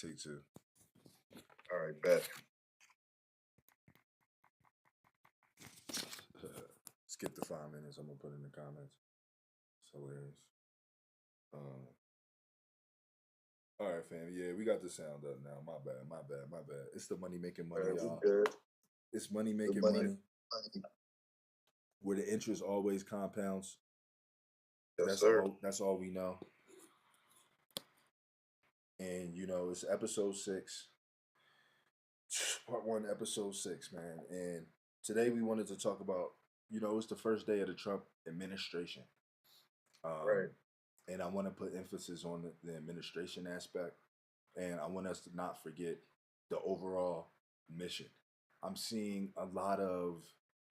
Take two. All right, bet. Skip the 5 minutes. I'm gonna put in the comments. It's hilarious. All right, fam. Yeah, we got the sound up now. My bad. It's the money making money, All right, y'all. we good. It's money The making money. money. Where the interest always compounds. Yes, sir. That's all we know. And you know, it's episode 6. Part 1, episode 6, man. And today we wanted to talk about, you know, it's the first day of the Trump administration. Right. And I want to put emphasis on the administration aspect. And I want us to not forget the overall mission. I'm seeing a lot of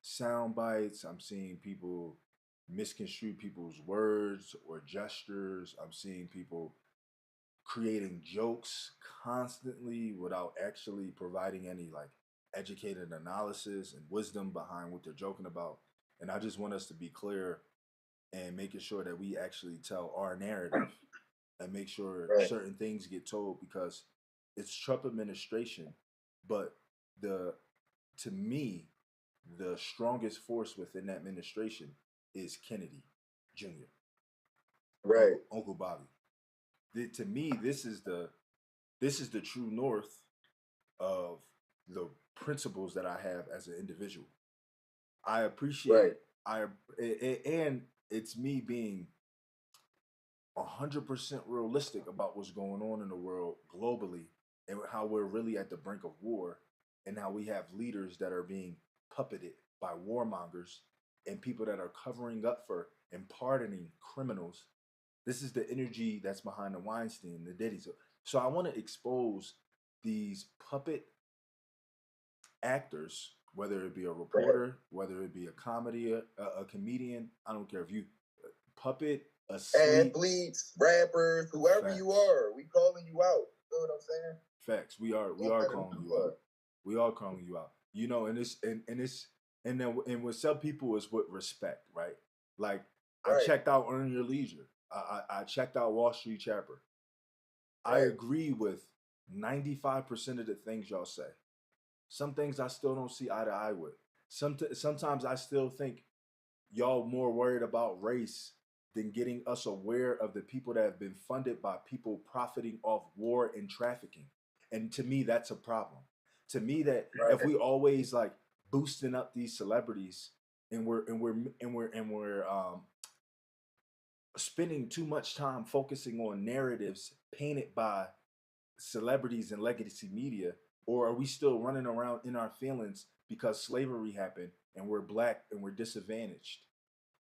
sound bites. I'm seeing people misconstrue people's words or gestures. I'm seeing people creating jokes constantly without actually providing any like educated analysis and wisdom behind what they're joking about. And I just want us to be clear and making sure that we actually tell our narrative and make sure certain things get told, because it's Trump administration, but to me, the strongest force within that administration is Kennedy Jr. Right. Uncle Bobby. To me, this is the true north of the principles that I have as an individual. I appreciate and it's me being 100% realistic about what's going on in the world globally and how we're really at the brink of war, and how we have leaders that are being puppeted by warmongers and people that are covering up for and pardoning criminals. This is the energy that's behind the Weinstein, the Diddy. So I want to expose these puppet actors, whether it be a reporter, whether it be a comedian. I don't care if you puppet, athletes, rappers, whoever Facts. you are, we calling you out. You know what I'm saying? Facts. We are calling you out. We are calling you out. You know, and with some people it's with respect, right? Like I checked out Earn Your Leisure. I checked out Wall Street Chapter. I agree with 95% of the things y'all say. Some things I still don't see eye to eye with. Sometimes I still think y'all more worried about race than getting us aware of the people that have been funded by people profiting off war and trafficking. And to me, that's a problem. To me, that if we always like boosting up these celebrities and we're spending too much time focusing on narratives painted by celebrities and legacy media, or are we still running around in our feelings because slavery happened and we're black and we're disadvantaged?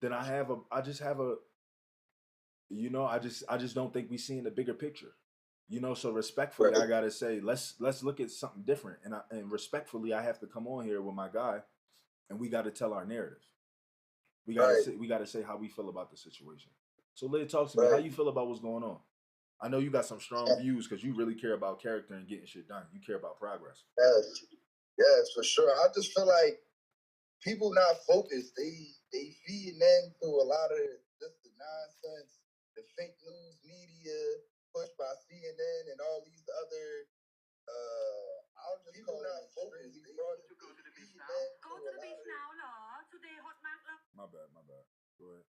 Then I just don't think we seeing the bigger picture. You know, so respectfully, I gotta say, let's look at something different. And respectfully, I have to come on here with my guy, and we got to tell our narrative. We gotta say how we feel about the situation. So, Lid, talk to me. How you feel about what's going on? I know you got some strong views because you really care about character and getting shit done. You care about progress. Yes, for sure. I just feel like people not focused. They feeding into a lot of just the nonsense, the fake news media pushed by CNN and all these other. I'll just people not focused. They brought to go to the beach now. Go to the beach now, law. Today hot mark. My bad. Go ahead.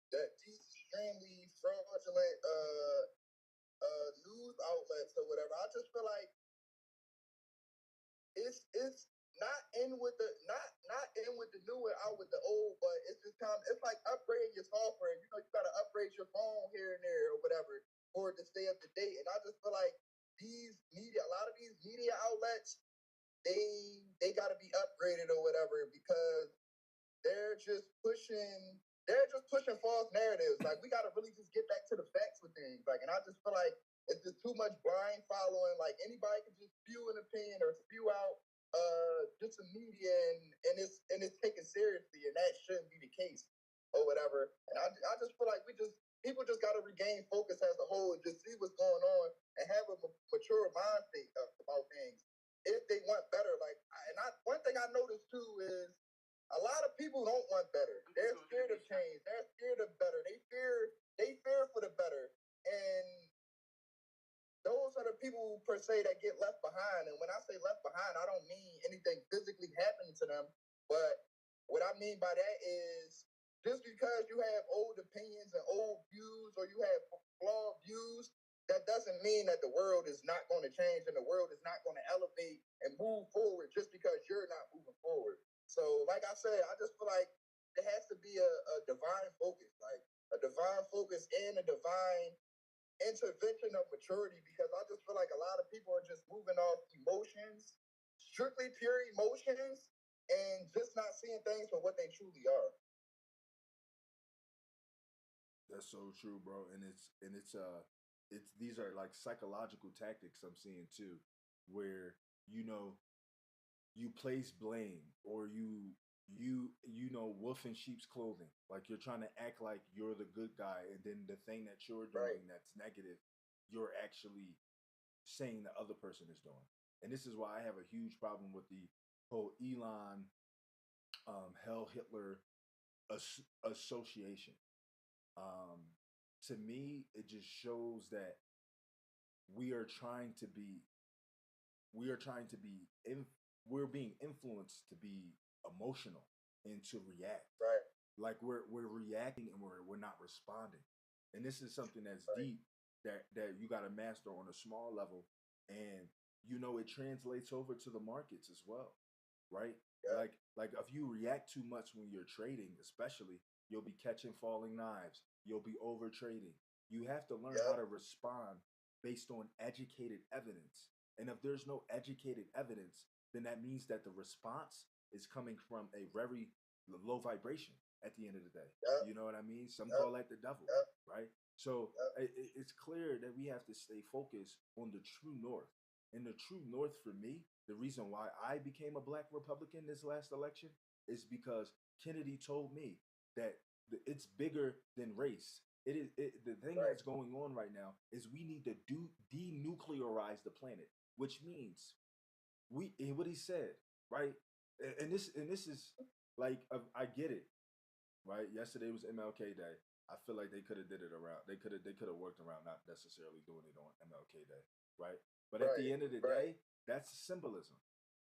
That these extremely fraudulent news outlets or whatever. I just feel like it's not in with the new and out with the old, but it's just it's like upgrading your software. You know, you gotta upgrade your phone here and there or whatever for it to stay up to date. And I just feel like a lot of these media outlets, they gotta be upgraded or whatever, because they're just pushing false narratives. Like, we gotta really just get back to the facts with things. Like, and I just feel like it's just too much blind following. Like, anybody can just spew an opinion or spew out just some media, and it's taken seriously, and that shouldn't be the case or whatever. And I just feel like people just gotta regain focus as a whole and just see what's going on and have a mature mind state about things if they want better. Like, one thing I noticed too is a lot of people don't want better. They're scared of change. They're scared of better. They fear for the better. And those are the people per se that get left behind. And when I say left behind, I don't mean anything physically happening to them, but what I mean by that is just because you have old opinions and old views or you have flawed views, that doesn't mean that the world is not going to change and the world is not going to elevate and move forward just because you're not moving forward. So, like I said, I just feel like it has to be a divine focus, like a divine focus and a divine intervention of maturity, because I just feel like a lot of people are just moving off emotions, strictly pure emotions, and just not seeing things for what they truly are. That's so true, bro. And it's these are like psychological tactics I'm seeing too, where you know you place blame or you wolf in sheep's clothing. Like you're trying to act like you're the good guy, and then the thing that you're doing that's negative, you're actually saying the other person is doing. And this is why I have a huge problem with the whole Elon Hell Hitler association. Um, to me, it just shows that we are trying to be we are trying to be in, we're being influenced to be emotional and to react. Right. Like we're reacting and we're not responding. And this is something that's Right. deep that you got to master on a small level, and it translates over to the markets as well, right? Yeah. Like if you react too much when you're trading, especially, you'll be catching falling knives. You'll be over trading. You have to learn how to respond based on educated evidence. And if there's no educated evidence, then that means that the response is coming from a very low vibration at the end of the day. Yep. You know what I mean? Some Yep. call that the devil, Yep. right? So Yep. it's clear that we have to stay focused on the true north. And the true north for me, the reason why I became a black Republican this last election is because Kennedy told me that it's bigger than race. The thing that's going on right now is we need to denuclearize the planet, which means what he said, right? And this is like I get it, right? Yesterday was MLK Day. I feel like they could have did it around. They could have worked around not necessarily doing it on MLK Day, right? But at the end of the day, that's symbolism.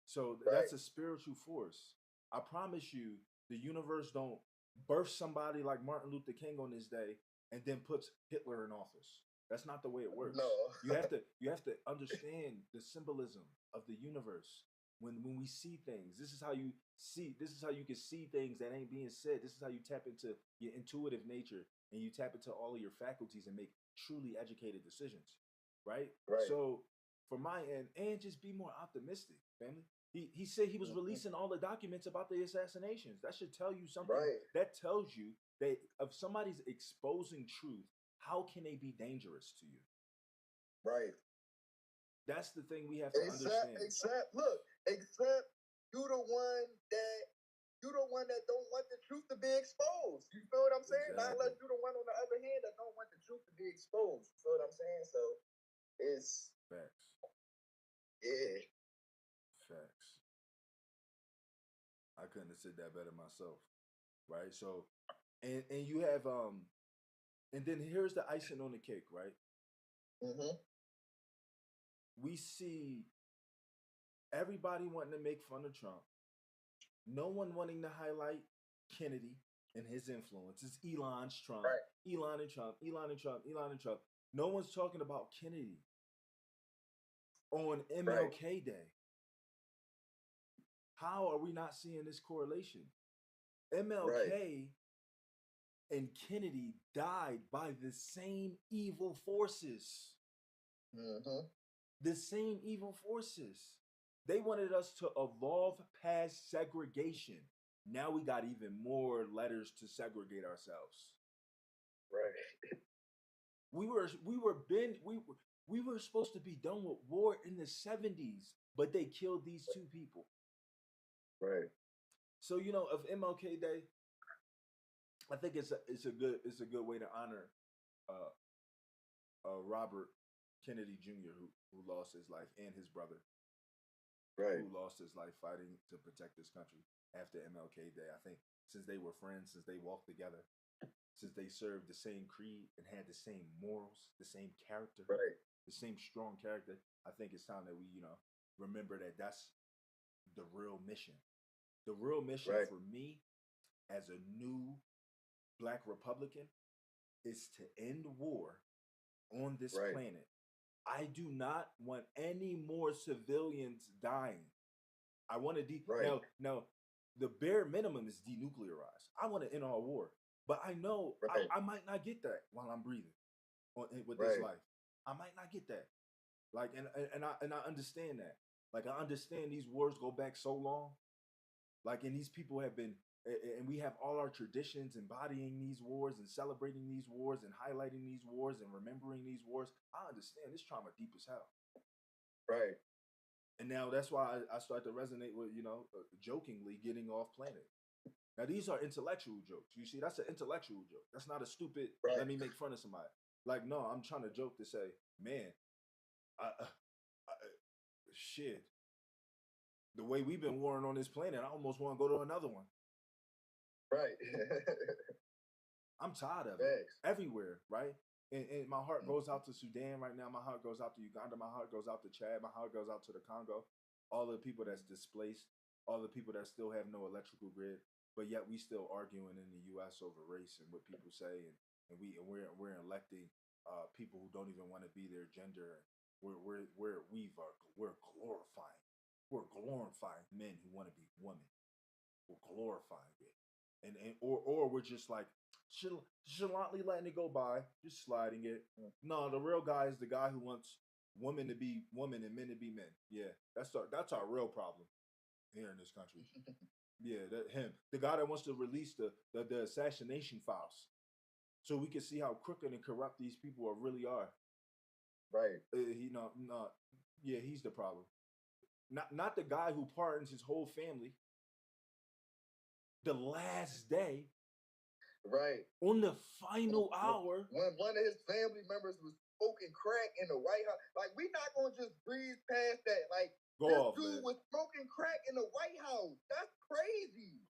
So that's a spiritual force. I promise you, the universe don't birth somebody like Martin Luther King on this day and then puts Hitler in office. That's not the way it works. No. you have to understand the symbolism of the universe. When we see things, this is how you can see things that ain't being said. This is how you tap into your intuitive nature and you tap into all of your faculties and make truly educated decisions. Right? So for my end, and just be more optimistic, family. He said he was releasing all the documents about the assassinations. That should tell you something. That tells you that if somebody's exposing truth, how can they be dangerous to you? Right. That's the thing we have to understand. Except you the one that don't want the truth to be exposed. You feel what I'm saying? Exactly. Not unless you the one on the other hand that don't want the truth to be exposed. You feel what I'm saying? So it's facts. Yeah. Facts. I couldn't have said that better myself. Right? So and you have and then here's the icing on the cake, right? Mm-hmm. We see everybody wanting to make fun of Trump. No one wanting to highlight Kennedy and his influence. It's Elon's Trump. Right. Elon and Trump, Elon and Trump, Elon and Trump. No one's talking about Kennedy on MLK Day. How are we not seeing this correlation? MLK and Kennedy died by the same evil forces. Mm-hmm. The same evil forces. They wanted us to evolve past segregation. Now we got even more letters to segregate ourselves. Right. We were supposed to be done with war in the 70s, but they killed these two people. Right. So of MLK Day, I think it's a good way to honor Robert Kennedy Jr. who lost his life, and his brother, who lost his life fighting to protect this country after MLK Day. I think since they were friends, since they walked together, since they served the same creed and had the same morals, the same character, the same strong character, I think it's time that we, remember that that's the real mission. The real mission Right. for me as a new Black Republican is to end war on this Right. planet. I do not want any more civilians dying. I want to Right. now the bare minimum is denuclearize. I want to end all war, but I know Right. I might not get that while I'm breathing with this Right. life. I might not get that. Like, and I understand that. Like, I understand these wars go back so long. Like, and these people have been, and we have all our traditions embodying these wars and celebrating these wars and highlighting these wars and remembering these wars. I understand this trauma deep as hell. Right. And now that's why I start to resonate with, jokingly getting off planet. Now, these are intellectual jokes. You see, that's an intellectual joke. That's not a stupid, Right. let me make fun of somebody. Like, no, I'm trying to joke to say, man, shit, the way we've been warring on this planet, I almost want to go to another one. Right. I'm tired of Thanks. it everywhere, right? And my heart goes out to Sudan right now. My heart goes out to Uganda. My heart goes out to Chad. My heart goes out to the Congo. All the people that's displaced, all the people that still have no electrical grid, but yet we still arguing in the U.S. over race and what people say, and we're electing people who don't even want to be their gender. We're glorifying. We're glorifying men who want to be women. We're glorifying it, or we're just like chalantly letting it go by, just sliding it. No, the real guy is the guy who wants women to be women and men to be men. Yeah, that's our real problem here in this country. Yeah, the guy that wants to release the assassination files, so we can see how crooked and corrupt these people really are. Right. He's the problem. Not the guy who pardons his whole family the last day. Right. On the final hour. When one of his family members was smoking crack in the White House. Like, we not gonna just breeze past that. Like, this dude was smoking crack in the White House. That's crazy.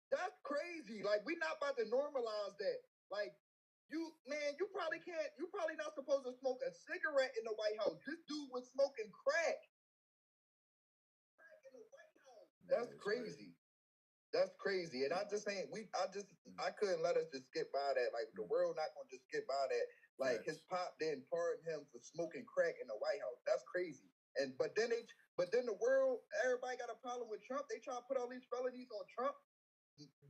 That's crazy. Like, we not about to normalize that. Like, you probably not supposed to smoke a cigarette in the White House. This dude was smoking crack in the White House. That's crazy. That's crazy. And I just ain't I couldn't let us just skip by that. Like, the world not gonna just skip by that. Like, his pop didn't pardon him for smoking crack in the White House. That's crazy. But then the world, everybody got a problem with Trump. They try to put all these felonies on Trump.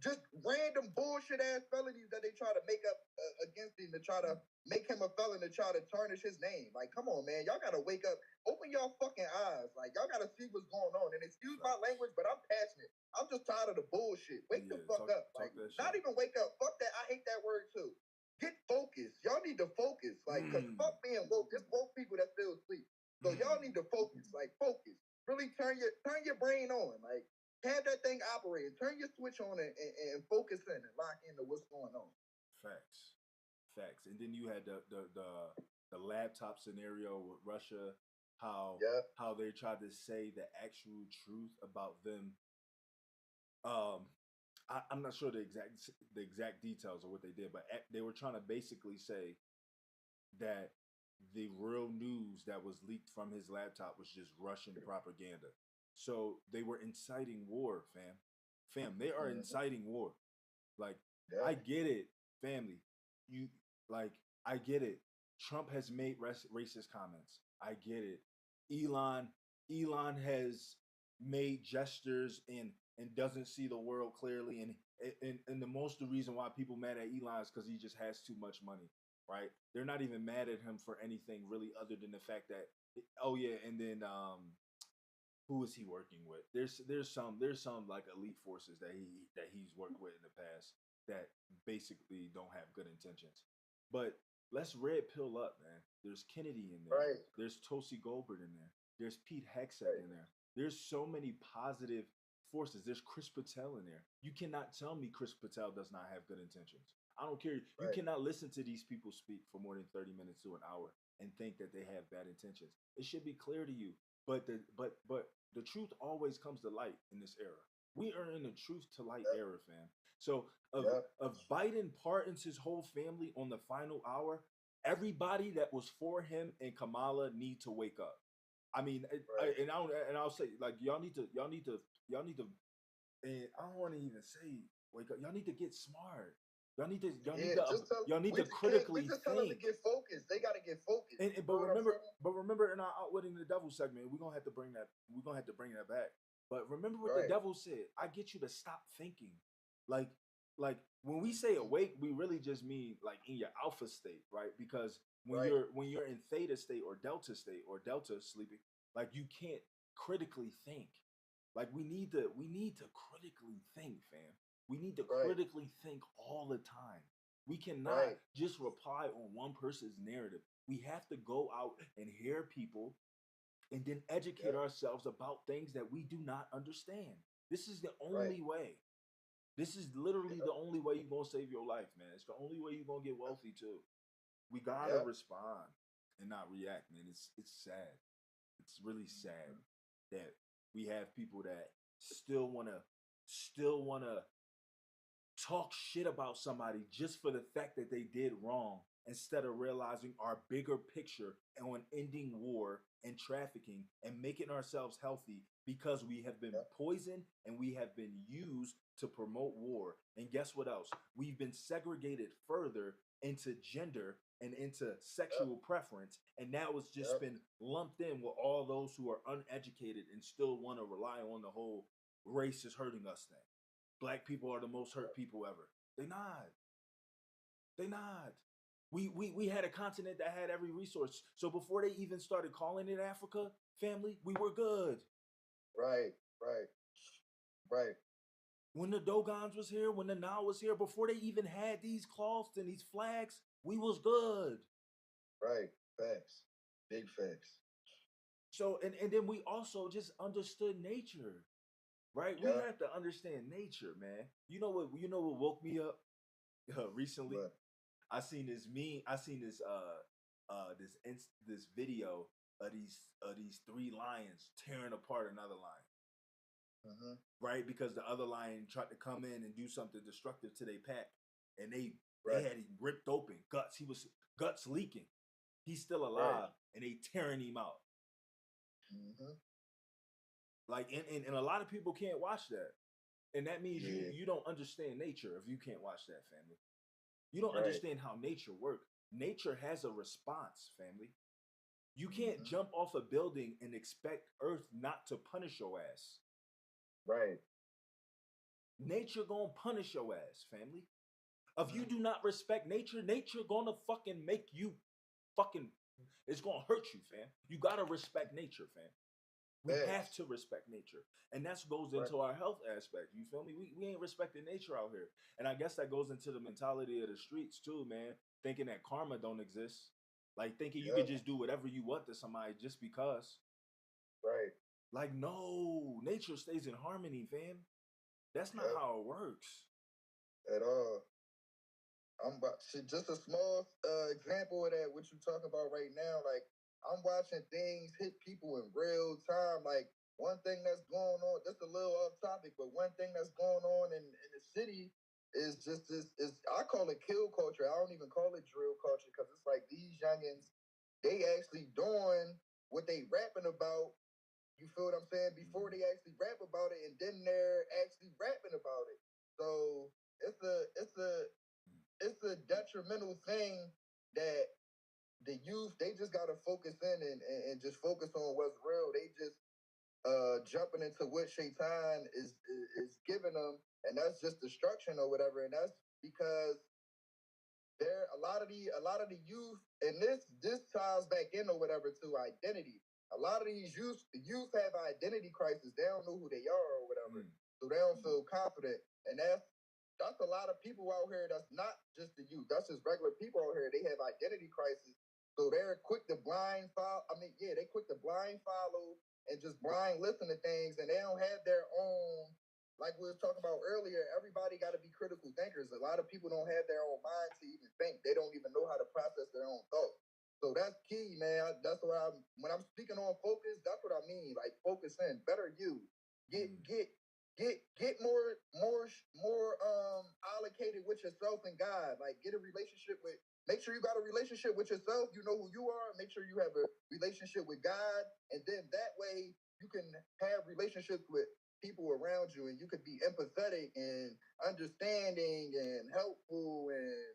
Just random bullshit ass felonies that they try to make up against him to try to make him a felon to try to tarnish his name. Like, come on, man. Y'all gotta wake up. Open y'all fucking eyes. Like, y'all gotta see what's going on. And excuse my language, but I'm passionate. I'm just tired of the bullshit. Wake the fuck up. Like, not even wake up. Fuck that. I hate that word too. Get focused. Y'all need to focus. Like, cause fuck being woke. It's woke people that still sleep. So y'all need to focus. Like, focus. Really turn your brain on. Like, have that thing operating. Turn your switch on and focus in and lock into what's going on. Facts. And then you had the laptop scenario with Russia, how they tried to say the actual truth about them. I'm not sure the exact details of what they did, but they were trying to basically say that the real news that was leaked from his laptop was just Russian propaganda. So they were inciting war, fam. They are inciting war. Like, I get it, family. I get it. Trump has made racist comments. I get it. Elon has made gestures and doesn't see the world clearly. And the most the reason why people mad at Elon is because he just has too much money, right? They're not even mad at him for anything really other than the fact that, oh yeah, and then who is he working with? There's some like elite forces that he's worked with in the past that basically don't have good intentions. But let's red pill up, man. There's Kennedy in there. Right. There's Tulsi Gabbard in there. There's Pete Hegseth in there. There's so many positive forces. There's Chris Patel in there. You cannot tell me Chris Patel does not have good intentions. I don't care. You cannot listen to these people speak for more than 30 minutes to an hour and think that they have bad intentions. It should be clear to you. But the truth always comes to light in this era. We are in the truth to light era, fam. So if Biden pardons his whole family on the final hour, everybody that was for him and Kamala need to wake up. I mean, Right. and I'll say like y'all need to, and I don't want to even say wake up. Y'all need to get smart. Yeah, just tell y'all need we to just can't. We critically just tell them to think. get focused. They got to get focused. And You but know what I'm remember, saying? in our outwitting the devil segment, we're gonna have to bring that. We're gonna have to bring that back. But remember what the Right. devil said. I get you to stop thinking. Like, when we say awake, we really just mean like in your alpha state, right? Because Right. when you're in theta state or delta sleeping, like you can't critically think. Like we need to critically think, fam. We need to Right. critically think all the time. We cannot Right. just reply on one person's narrative. We have to go out and hear people and then educate Yep. ourselves about things that we do not understand. This is the Right. only way. This is literally Yep. the only way you're gonna save your life, man. It's the only way you're gonna get wealthy too. We gotta Yep. respond and not react, man. It's sad. It's really sad that we have people that still wanna talk shit about somebody just for the fact that they did wrong instead of realizing our bigger picture on ending war and trafficking and making ourselves healthy because we have been Yep. poisoned and we have been used to promote war. And guess what else? We've been segregated further into gender and into Yep. sexual preference. And now it's just Yep. been lumped in with all those who are uneducated and still want to rely on the whole race is hurting us thing. Black people are the most hurt people ever. They not. They not. We had a continent that had every resource. So before they even started calling it Africa, family, we were good. Right. Right. Right. When the Dogons was here, when the Nile was here, before they even had these cloths and these flags, we was good. Right. Facts. Big facts. So and then we also just understood nature, right? We Yeah. have to understand nature, man. You know what woke me up recently? But I seen this meme. I seen this this video of these three lions tearing apart another lion, right? Because the other lion tried to come in and do something destructive to their pack, and they right. had him ripped open, guts. He was guts leaking. He's still Right. alive, and they tearing him out. Mm-hmm. Like and a lot of people can't watch that, and that means Yeah. you don't understand nature if you can't watch that, family. You don't Right. understand how nature works. Nature has a response, family. You can't Mm-hmm. jump off a building and expect Earth not to punish your ass. Right. Nature gonna punish your ass, family. If you Mm-hmm. do not respect nature, nature gonna fucking make you fucking. It's gonna hurt you, fam. You gotta respect nature, fam. We have Facts. to respect nature, and that goes Right. into our health aspect. You feel me? We ain't respecting nature out here, and I guess that goes into the mentality of the streets too, man. Thinking that karma don't exist, like thinking you could Yep. just do whatever you want to somebody just because. Right. Like, no, nature stays in harmony, fam. That's not Yep. how it works. At all. I'm about shit, just a small example of that. What you talk about right now, like I'm watching things hit people in real time. Like one thing that's going on, that's a little off topic, but one thing that's going on in the city is just this is I call it kill culture. I don't even call it drill culture because it's like these youngins, they actually doing what they rapping about. You feel what I'm saying? Before they actually rap about it, and then they're actually rapping about it. So it's a detrimental thing that the youth they just gotta focus in and just focus on what's real. They just jumping into what Shaitan is giving them, and that's just destruction or whatever. And that's because there a lot of the youth, and this ties back in or whatever to identity. A lot of these youth have identity crisis. They don't know who they are or whatever, so they don't feel confident, and that's a lot of people out here. That's not just the youth. That's just regular people out here. They have identity crisis, so they're quick to blind follow. I mean, yeah, they quick to blind follow and just blind listen to things, and they don't have their own. Like we was talking about earlier, everybody got to be critical thinkers. A lot of people don't have their own mind to even think. They don't even know how to process their own thoughts. So that's key, man. That's what when I'm speaking on focus, that's what I mean. Like focus in, better you. Get more allocated with with yourself and God. Like get a relationship with. Make sure you got a relationship with yourself. You know who you are. Make sure you have a relationship with God, and then that way you can have relationships with people around you, and you could be empathetic and understanding and helpful and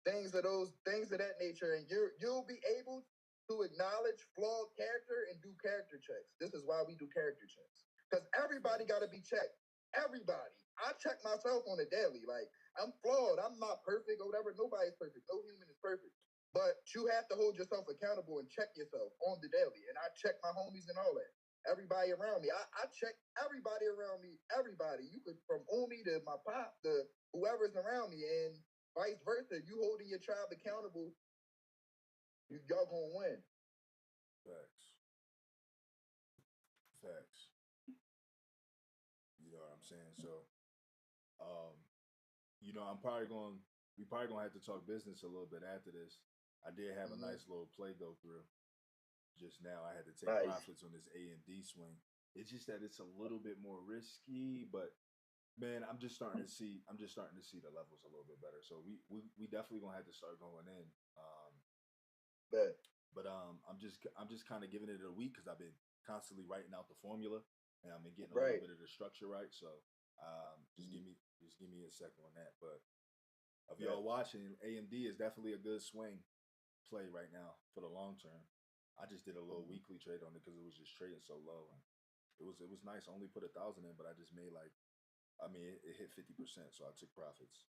things of that nature. And you'll be able to acknowledge flawed character and do character checks. This is why we do character checks, because everybody got to be checked. Everybody. I check myself on a daily. Like I'm flawed. I'm not perfect or whatever. Nobody's perfect. No human is perfect. But you have to hold yourself accountable and check yourself on the daily. And I check my homies and all that. Everybody around me. I check everybody around me. Everybody. You could from Umi to my pop to whoever's around me, and vice versa. You holding your tribe accountable, y'all gonna win. Facts. Facts. You know what I'm saying? So, you know, we probably gonna have to talk business a little bit after this. I did have a nice little play go through just now. I had to take profits on this A and D swing. It's just that it's a little bit more risky, but man, I'm just starting to see the levels a little bit better. So we definitely gonna have to start going in. But I'm just kind of giving it a week because I've been constantly writing out the formula and I've been getting a little bit of the structure right. So just give me a second on that. But if y'all watching, AMD is definitely a good swing play right now for the long term. I just did a little weekly trade on it because it was just trading so low, and it was nice. I only put 1,000 in, but I just made it hit 50%, so I took profits.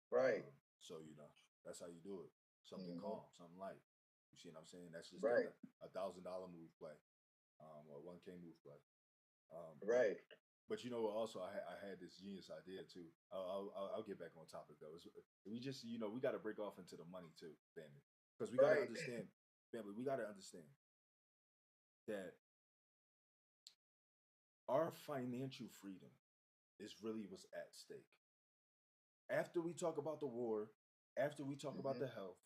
Right. So you know that's how you do it. Something calm, something light. You see what I'm saying? That's just right. a $1,000 move play, or 1K move play. Right. But you know what? Also, I had this genius idea too. I'll get back on topic though. We just we got to break off into the money too, family, because we got to understand, family. We got to understand that our financial freedom is really what's at stake. After we talk about the war, after we talk about the health,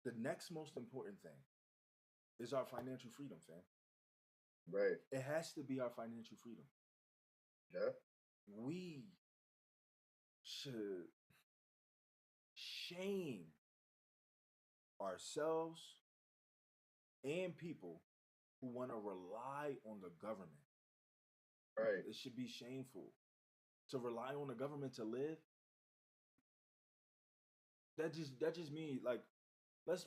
the next most important thing is our financial freedom, fam. Right. It has to be our financial freedom. Yeah. We should shame ourselves and people who want to rely on the government. Right. It should be shameful to rely on the government to live. That just means like let's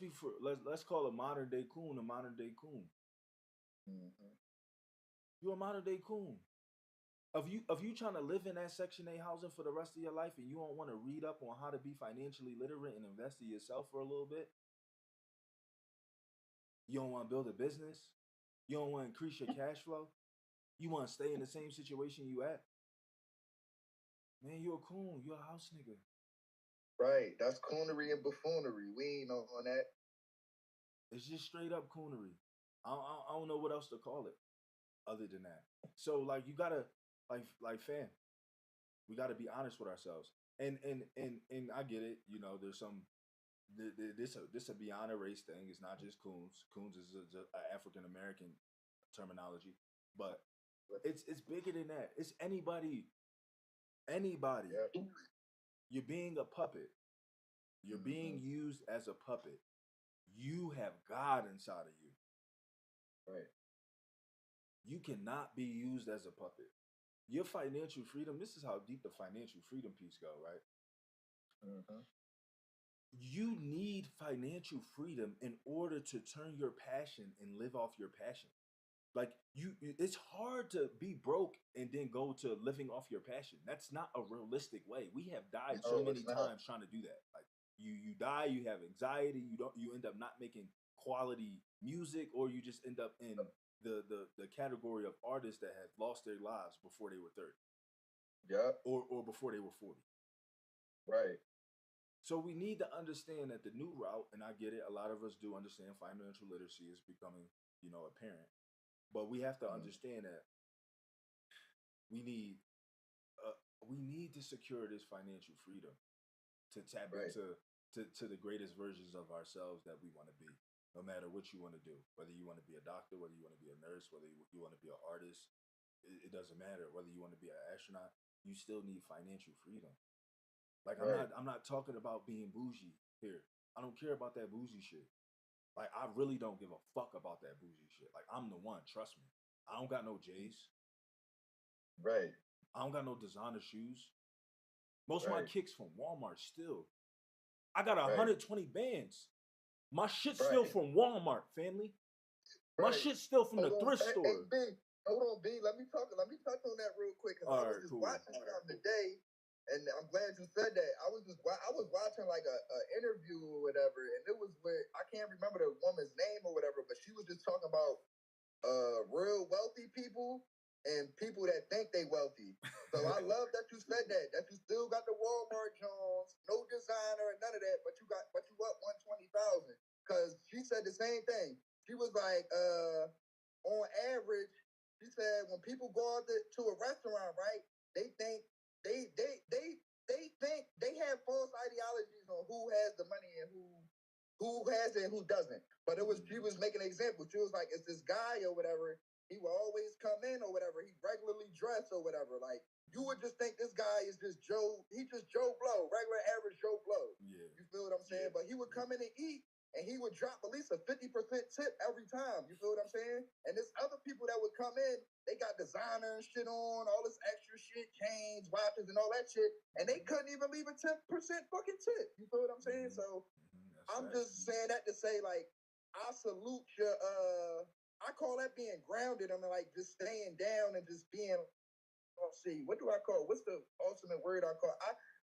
call a modern day coon a modern day coon. You're a modern day coon. If you trying to live in that Section 8 housing for the rest of your life and you don't want to read up on how to be financially literate and invest in yourself for a little bit, you don't want to build a business, you don't want to increase your cash flow, you want to stay in the same situation you at, man, you're a coon. You're a house nigga. Right. That's coonery and buffoonery. We ain't on that. It's just straight up coonery. I don't know what else to call it other than that. So like you gotta like fam, we gotta be honest with ourselves. And I get it. You know, there's some this a beyond a race thing. It's not just coons. Coons is a African American terminology, but it's bigger than that. It's anybody. Yeah. You're being a puppet. You're being used as a puppet. You have God inside of you. Right. You cannot be used as a puppet. Your financial freedom, this is how deep the financial freedom piece go, right? You need financial freedom in order to turn your passion and live off your passion. Like it's hard to be broke and then go to living off your passion. That's not a realistic way. We have died so many times trying to do that. Like you die, you have anxiety, you end up not making quality music, or you just end up in the category of artists that have lost their lives before they were 30. Yeah. Or before they were 40. Right. So we need to understand that the new route, and I get it, a lot of us do understand financial literacy is becoming, apparent. But we have to understand that we need to secure this financial freedom to tap into the greatest versions of ourselves that we want to be. No matter what you want to do, whether you want to be a doctor, whether you want to be a nurse, whether you want to be an artist, it doesn't matter. Whether you want to be an astronaut, you still need financial freedom. Like I'm not talking about being bougie here. I don't care about that bougie shit. Like I really don't give a fuck about that bougie shit. Like I'm the one, trust me. I don't got no J's. Right. I don't got no designer shoes. Most of my kicks from Walmart still. I got 120 bands. My shit's still from Walmart, family. My shit's still from the thrift store. Hey, B, hold on, B. Let me touch on that real quick because I was just watching something today, and I'm glad you said that. I was watching like a interview or whatever, and it was with, I can't remember the woman's name or whatever, but she was just talking about real wealthy people and people that think they wealthy. So I love that you said that you still got the Walmart Jones, no designer and none of that, but you up 120,000. Cause she said the same thing. She was like, on average, she said when people go out to a restaurant, right, they think they think they have false ideologies on who has the money and who has it and who doesn't. But she was making an example. She was like, it's this guy or whatever. He will always come in or whatever. He regularly dressed or whatever. Like, you would just think this guy is just Joe. He just Joe Blow, regular average Joe Blow. Yeah. You feel what I'm saying? But he would come in and eat, and he would drop at least a 50% tip every time. You feel what I'm saying? And there's other people that would come in, they got designer and shit on, all this extra shit, chains, watches, and all that shit, and they couldn't even leave a 10% fucking tip. You feel what I'm saying? So I'm just saying that to say, like, I salute your, I call that being grounded. I mean, like, just staying down and just being, let's see, what do I call it? What's the ultimate word I call it?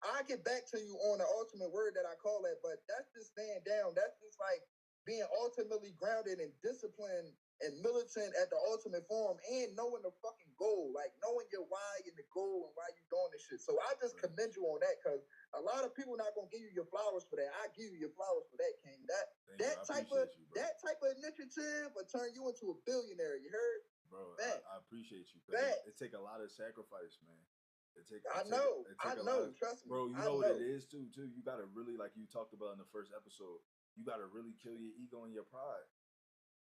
I get back to you on the ultimate word that I call it, but that's just staying down. That's just like being ultimately grounded and disciplined and militant at the ultimate form and knowing the fucking goal, like knowing your why and the goal and why you're doing this shit. So I just commend you on that, because a lot of people not gonna give you your flowers for that. I give you your flowers for that, King. That type of initiative will turn you into a billionaire. You heard? Bro, I appreciate you. It take a lot of sacrifice, man. I know. Trust me, bro. You know what it is too. You gotta really, like you talked about in the first episode, you gotta really kill your ego and your pride.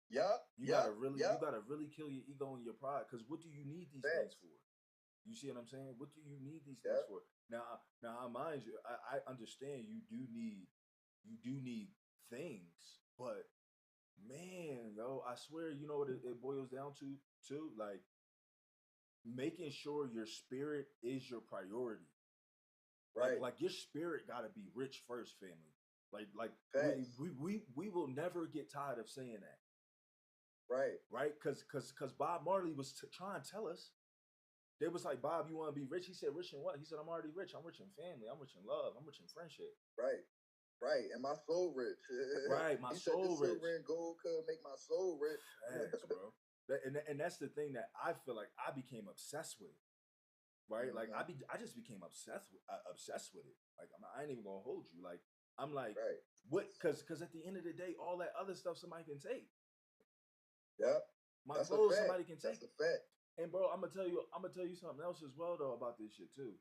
You gotta really kill your ego and your pride. Because what do you need these things for? You see what I'm saying? What do you need these things for? Now, mind you, I understand you do need things, but man, yo, I swear, you know what it boils down to too, like making sure your spirit is your priority. Right. Like your spirit gotta be rich first, family. Like we will never get tired of saying that. Right? Because Bob Marley was trying to tell us. They was like, Bob, you want to be rich? He said, rich in what? He said, I'm already rich. I'm rich in family. I'm rich in love. I'm rich in friendship. Right. And my soul rich. Right. My soul rich. Silver and gold could make my soul rich. Thanks, bro. And that's the thing that I feel like I became obsessed with. Right? Like I just became obsessed with it. Like I ain't even gonna hold you. Like I'm like, what? Because at the end of the day, all that other stuff somebody can take. My clothes somebody can take. That's a fact. And bro, I'm gonna tell you something else as well though about this shit too.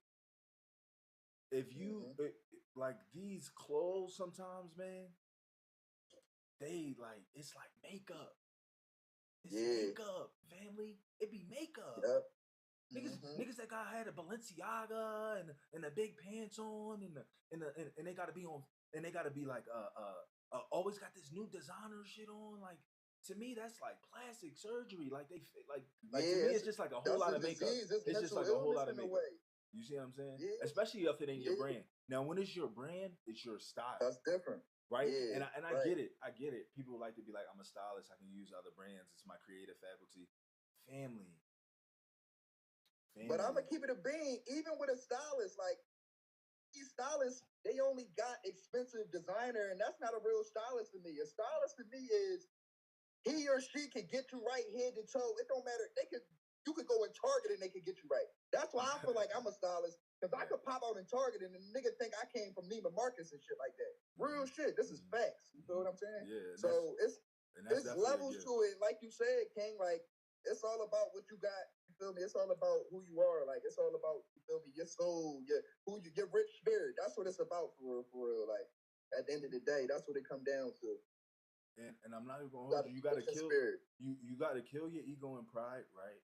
If you like these clothes sometimes, man, they like it's like makeup. It's makeup, family. It be makeup. Niggas that had a Balenciaga and the big pants on and they gotta be on and they gotta be like always got this new designer shit on. Like to me, that's like plastic surgery. Like they like to me, it's just like a whole lot of makeup. It's just like a whole lot of makeup. You see what I'm saying? Yeah. Especially if it ain't your brand. Now, when it's your brand, it's your style. That's different. Right? Yeah, and I get it. I get it. People like to be like, I'm a stylist. I can use other brands. It's my creative faculty. Family. But I'm going to keep it a bean. Even with a stylist, like, these stylists, they only got expensive designer, and that's not a real stylist to me. A stylist to me is he or she can get you right head to toe. It don't matter. You could go in Target and they could get you right. That's why I feel like I'm a stylist, because I could pop out in Target and the nigga think I came from Neiman Marcus and shit like that. Real shit. This is facts. You feel what I'm saying? Yeah. So it's levels to it. Like you said, King, like it's all about what you got. You feel me? It's all about who you are. Like it's all about, you feel me, your soul, your rich spirit. That's what it's about for real. Like at the end of the day, that's what it come down to. And I'm not even gonna hold you. You gotta kill you gotta kill your ego and pride, right?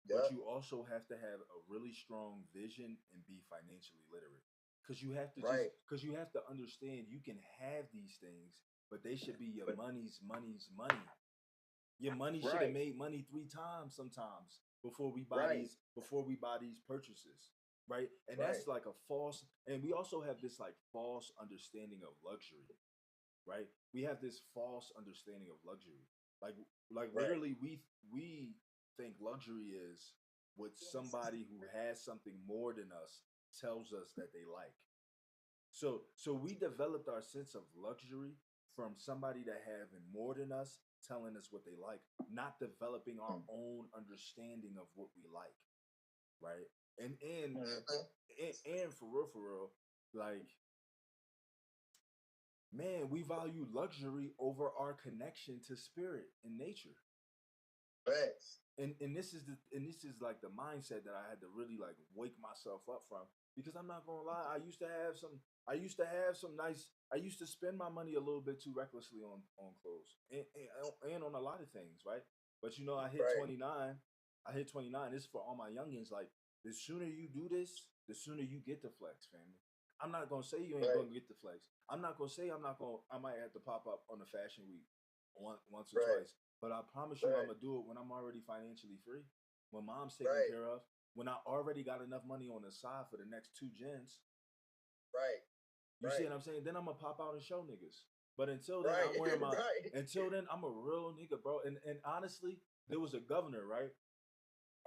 But you also have to have a really strong vision and be financially literate. because you have to Right. because you have to understand you can have these things, but they should be your money's money. Your money should have Right. made money 3 times sometimes before we buy Right. these purchases, right? And Right. that's like a false. And we also have this like false understanding of luxury, right? We have this false understanding of luxury, like Right. literally we think luxury is what somebody who has something more than us tells us that they like. So we developed our sense of luxury from somebody that having more than us telling us what they like, not developing our Mm. own understanding of what we like, right? And Mhm. and for real, like man, we value luxury over our connection to spirit and nature. Facts. And this is like the mindset that I had to really like wake myself up from, because I'm not gonna lie, I used to spend my money a little bit too recklessly on clothes and on a lot of things, right? But you know, Right. I hit 29. This is for all my youngins. Like, the sooner you do this, the sooner you get the flex, family. I'm not gonna say you ain't Right. gonna get the flex. I'm not gonna say I might have to pop up on the fashion week once or Right. twice. But I promise you, I'm Right. gonna do it when I'm already financially free, when mom's taken Right. care of, when I already got enough money on the side for the next 2 gens. Right. You see Right. what I'm saying? Then I'm gonna pop out and show niggas. But until then, Right. I'm wearing my. Right. Until then, I'm a real nigga, bro. And honestly, there was a governor, right?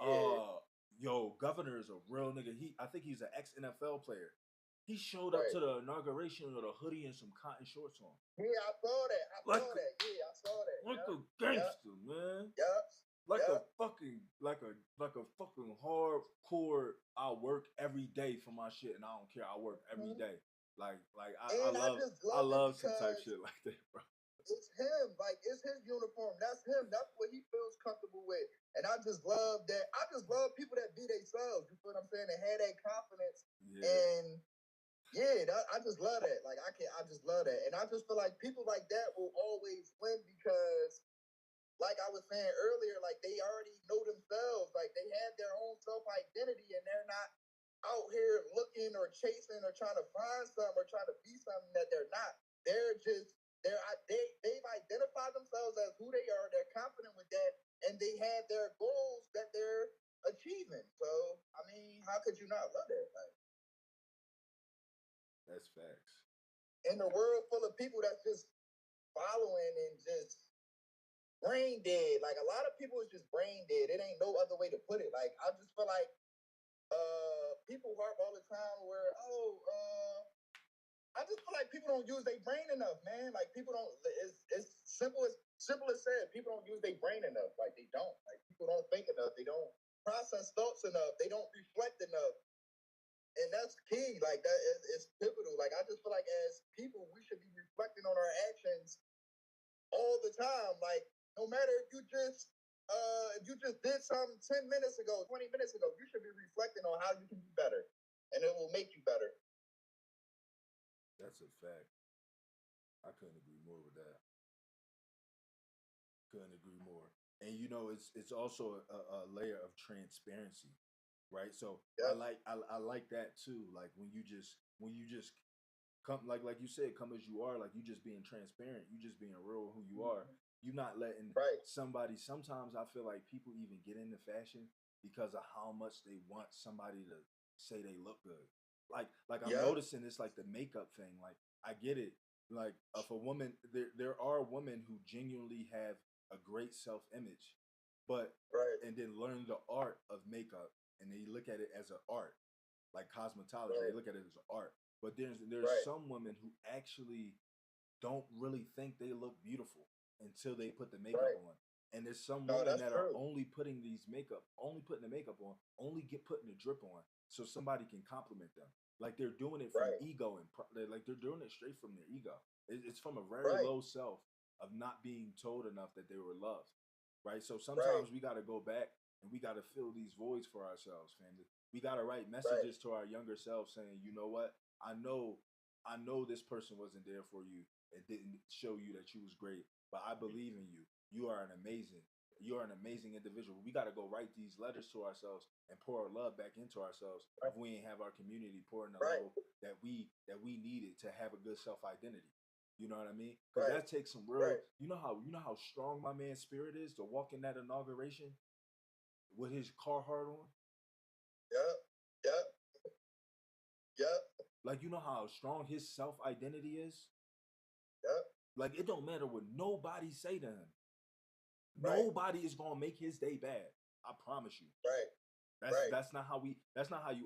Yeah. Uh, yo, governor is a real nigga. I think he's an ex NFL player. He showed up Right. to the inauguration with a hoodie and some cotton shorts on, Yeah, I saw that. I like saw that. Yeah, I saw that. like a Yep. Yep. gangster, man. Yep. Like a Yep. fucking like a fucking hardcore. I work every day for my shit, and I don't care. I work every Mhm. day. Like And I just I love it love some type because shit like that, bro. it's him. Like, it's his uniform. That's him. That's what he feels comfortable with. And I just love that. I just love people that be themselves. You feel what I'm saying? And have that confidence. Yeah, And yeah, I just love that. Like, I just love that. And I just feel like people like that will always win because, like I was saying earlier, like, they already know themselves. Like, they have their own self identity, and they're not out here looking or chasing or trying to find something or trying to be something that they're not. They're just they've identified themselves as who they are. They're confident with that, and they have their goals that they're achieving. So I mean, how could you not love that? Like, that's facts. in a world full of people that's just following and just brain dead. Like, a lot of people is just brain dead. It ain't no other way to put it. Like, I just feel like people harp all the time where, I just feel like people don't use their brain enough, man. Like, people don't. It's simple as said. People don't use their brain enough. Like, they don't. Like, people don't think enough. They don't process thoughts enough. They don't reflect enough, and that's key. Like, that is pivotal. Like, I just feel like as people, we should be reflecting on our actions all the time. Like, no matter if you just did something 10 minutes ago, 20 minutes ago, you should be reflecting on how you can be better, and it will make you better. That's a fact. I couldn't agree more with that. Couldn't agree more. And you know, it's also a layer of transparency, right? So Yep. I like that too. Like when you just come like you said, come as you are, like you just being transparent, you just being real who you are. You not letting Right. somebody. Sometimes I feel like people even get into fashion because of how much they want somebody to say they look good. Like I'm Yep. noticing it's like the makeup thing. Like I get it. Like if a woman, there are women who genuinely have a great self image, but Right. and then learn the art of makeup and they look at it as an art, like cosmetology. They Right. look at it as art. But there's Right. some women who actually don't really think they look beautiful until they put the makeup Right. on. And there's some No, women that's that are true. only putting the makeup on, only get putting the drip on, so somebody can compliment them. Like they're doing it from Right. ego and like they're doing it straight from their ego. It's from a very Right. low self of not being told enough that they were loved, right? So Right. sometimes we got to go back and we got to fill these voids for ourselves, family. We got to write Right. messages to our younger self saying, you know what, I know this person wasn't there for you and didn't show you that you was great, but I believe in you. You are an amazing. You're an amazing individual. We got to go write these letters to ourselves and pour our love back into ourselves if we ain't have our community pouring the level that we needed to have a good self identity. You know what I mean? Because that takes some real. You know how strong my man's spirit is to walk in that inauguration with his Carhartt on. Yep. Like, you know how strong his self identity is. Yep. Like, it don't matter what nobody say to him. Nobody is gonna make his day bad. I promise you. That's not how you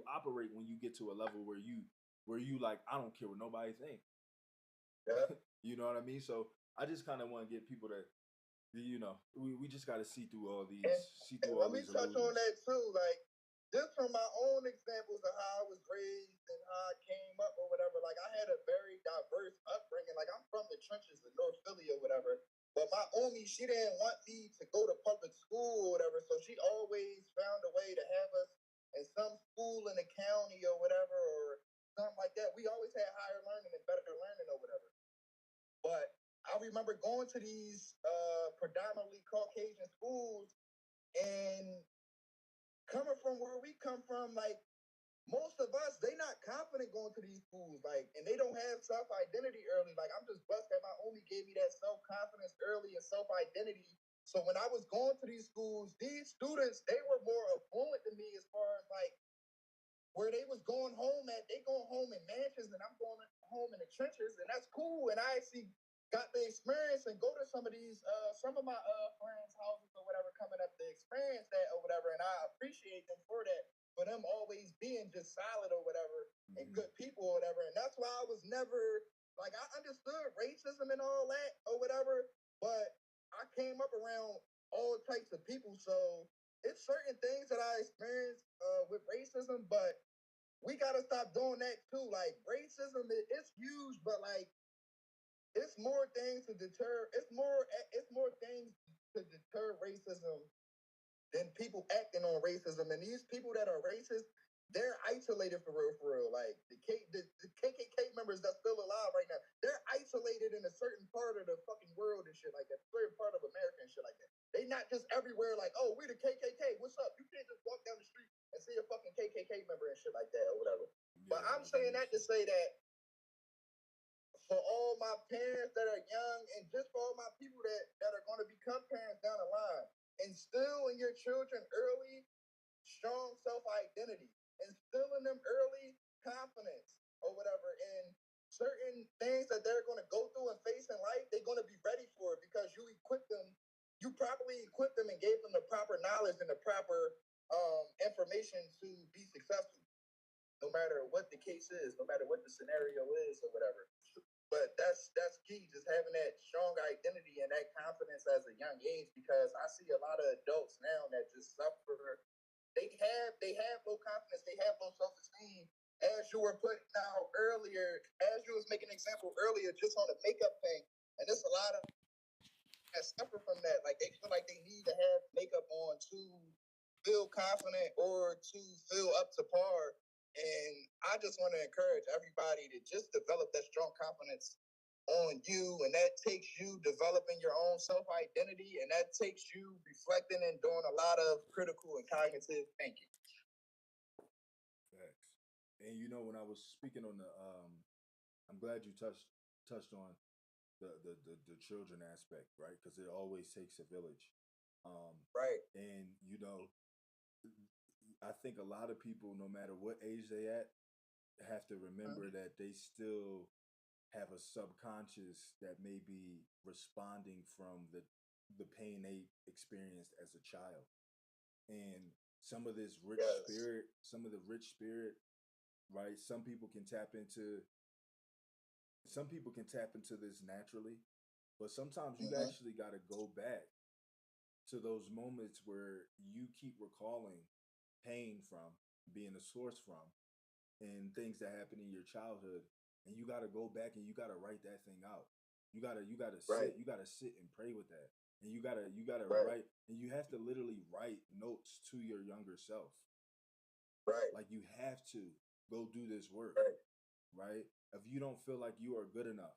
operate when you get to a level where you like, I don't care what nobody think. You know what I mean? So I just kind of want to get people to, you know, we just got to see through all these. Let me touch on that too. Like, just from my own examples of how I was raised and how I came up or whatever. Like, I had a very diverse upbringing. Like, I'm from the trenches of North Philly or whatever. But my Omi, she didn't want me to go to public school or whatever. So she always found a way to have us in some school in the county or whatever, or something like that. We always had higher learning and better learning or whatever. But I remember going to these predominantly Caucasian schools and coming from where we come from, like, most of us, they not confident going to these schools, like, and they don't have self-identity early. Like, I'm just blessed that my Omi gave me that self-confidence early and self-identity. So when I was going to these schools, these students, they were more affluent than me as far as, like, where they was going home at. They going home in mansions, and I'm going home in the trenches, and that's cool. And I actually got the experience and go to some of these, some of my friends' houses or whatever, coming up to experience that or whatever, and I appreciate them for that. For them always being just solid or whatever, and good people or whatever. And that's why I was never, like, I understood racism and all that or whatever, but I came up around all types of people. So it's certain things that I experienced with racism, but we got to stop doing that too. Like, racism, it's huge, but, like, it's more things to deter. It's more things to deter racism than people acting on racism. And these people that are racist, they're isolated for real. Like, the KKK members that's still alive right now, they're isolated in a certain part of the fucking world and shit like that, certain part of America and shit like that. They not just everywhere like, oh, we're the KKK, what's up? You can't just walk down the street and see a fucking KKK member and shit like that or whatever. Yeah, but I'm saying that to say that for all my parents that are young and just for all my people that are going to become parents down the line, instill in your children early strong self-identity, instill in them early confidence or whatever, and certain things that they're going to go through and face in life, they're going to be ready for it because you properly equipped them and gave them the proper knowledge and the proper information to be successful, no matter what the case is, no matter what the scenario is or whatever. But that's key, just having that strong identity and that confidence as a young age, because I see a lot of adults now that just suffer. They have low confidence, they have low self-esteem. As you were putting out earlier, as you was making an example earlier, just on the makeup thing, and there's a lot of that suffer from that. Like, they feel like they need to have makeup on to feel confident or to feel up to par. And I just want to encourage everybody to just develop that strong confidence on you, and that takes you developing your own self-identity, and that takes you reflecting and doing a lot of critical and cognitive thinking. Facts. And you know, when I was speaking on the I'm glad you touched on the children aspect, right? Because it always takes a village. Right. And you know, I think a lot of people, no matter what age they at, have to remember that they still have a subconscious that may be responding from the pain they experienced as a child. And some of this rich spirit, right? Some people can tap into this naturally, but sometimes you actually got to go back to those moments where you keep recalling pain from, being a source from, and things that happened in your childhood, and you got to go back and you got to write that thing out. You got to sit and pray with that. And you got to write, and you have to literally write notes to your younger self. Right. Like, you have to go do this work. Right? If you don't feel like you are good enough,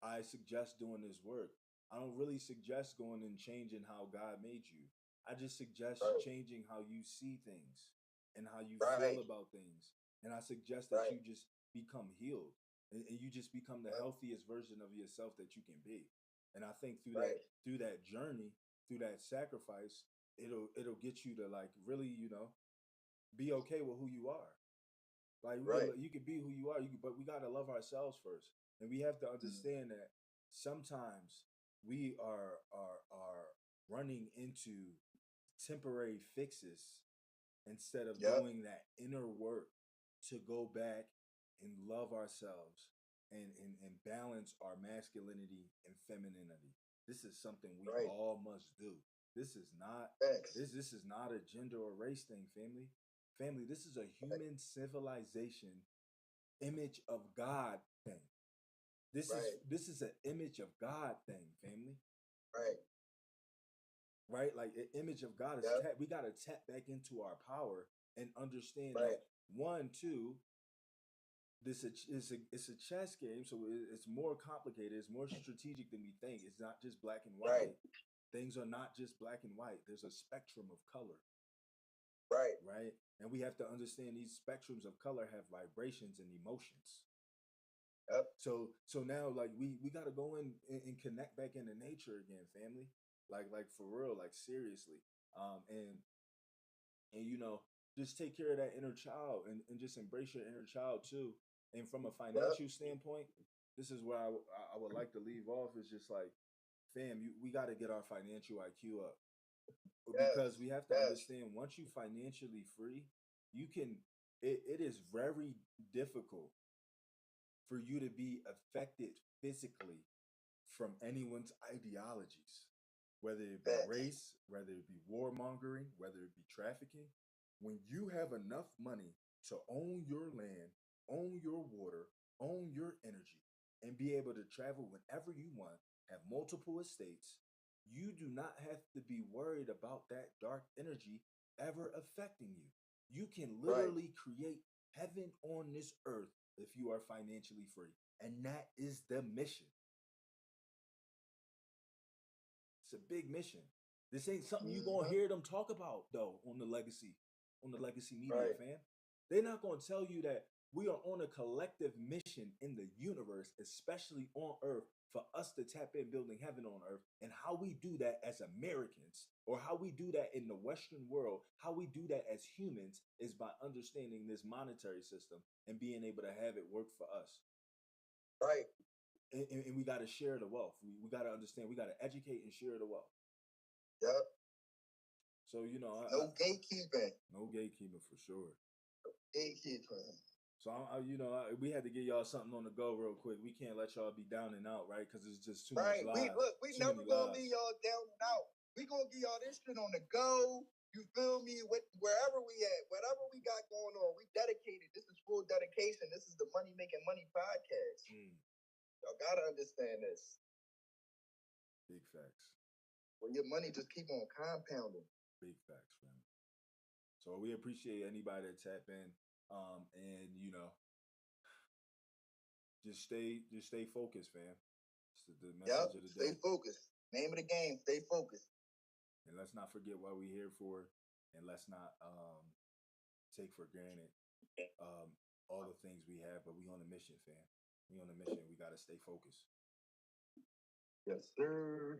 I suggest doing this work. I don't really suggest going and changing how God made you. I just suggest Right. changing how you see things and how you Right. feel about things. And I suggest that Right. you just become healed and you just become the Right. healthiest version of yourself that you can be. And I think Right. through that journey, through that sacrifice, it'll get you to like really, you know, be okay with who you are. Like Right. you can be who you are, but we gotta love ourselves first, and we have to Mm. understand that sometimes we are running into temporary fixes instead of Yep. doing that inner work to go back and love ourselves and balance our masculinity and femininity. This is something we Right. all must do. This is not Thanks. this is not a gender or race thing, family. Family, this is a human civilization image of God thing. Right. This is an image of God thing, family. Right. Right? Like an image of God is Yep. we gotta tap back into our power and understand Right. that one, two, it's a chess game, so it's more complicated, it's more strategic than we think. It's not just black and Right. white. Things are not just black and white. There's a spectrum of color. Right. Right? And we have to understand these spectrums of color have vibrations and emotions. Yep. So now like we got to go in and connect back into nature again, family. Like for real, like seriously. And you know, just take care of that inner child and just embrace your inner child too. And from a Yep. financial standpoint, this is where I would like to leave off is just like, fam, we got to get our financial IQ up because Yes. we have to Yes. understand once you financially free, you can. It is very difficult for you to be affected physically from anyone's ideologies, whether it be Thanks. race, whether it be warmongering, whether it be trafficking. When you have enough money to own your land, own your water, own your energy, and be able to travel whenever you want, have multiple estates, you do not have to be worried about that dark energy ever affecting you. You can Right. literally create heaven on this earth if you are financially free. And that is the mission. It's a big mission. This ain't something you gonna Mhm. hear them talk about though on the legacy media, Right. fam. They're not gonna tell you that we are on a collective mission in the universe, especially on Earth, for us to tap in building heaven on Earth. And how we do that as Americans, or how we do that in the Western world, how we do that as humans is by understanding this monetary system and being able to have it work for us. Right. And we got to share the wealth. We got to understand. We got to educate and share the wealth. Yep. So you know, No gatekeeping. no gatekeeping for sure. Gatekeeping. So we had to get y'all something on the go real quick. We can't let y'all be down and out, right? Because it's just too Right. much We lies. look. We Too never many gonna lies. leave y'all down and out. We gonna give y'all this shit on the go. You feel me? With wherever we at, whatever we got going on, we dedicated. This is full dedication. This is the Money Making Money podcast. Y'all gotta understand this. Big facts. When your money just keep on compounding. Big facts, fam. So we appreciate anybody that tap in, and you know, just stay focused, fam. It's the message of the Stay day. focused. Name of the game. Stay focused. And let's not forget what we're here for, and let's not take for granted all the things we have. But we on a mission, fam. We on a mission. We gotta stay focused. Yes, sir.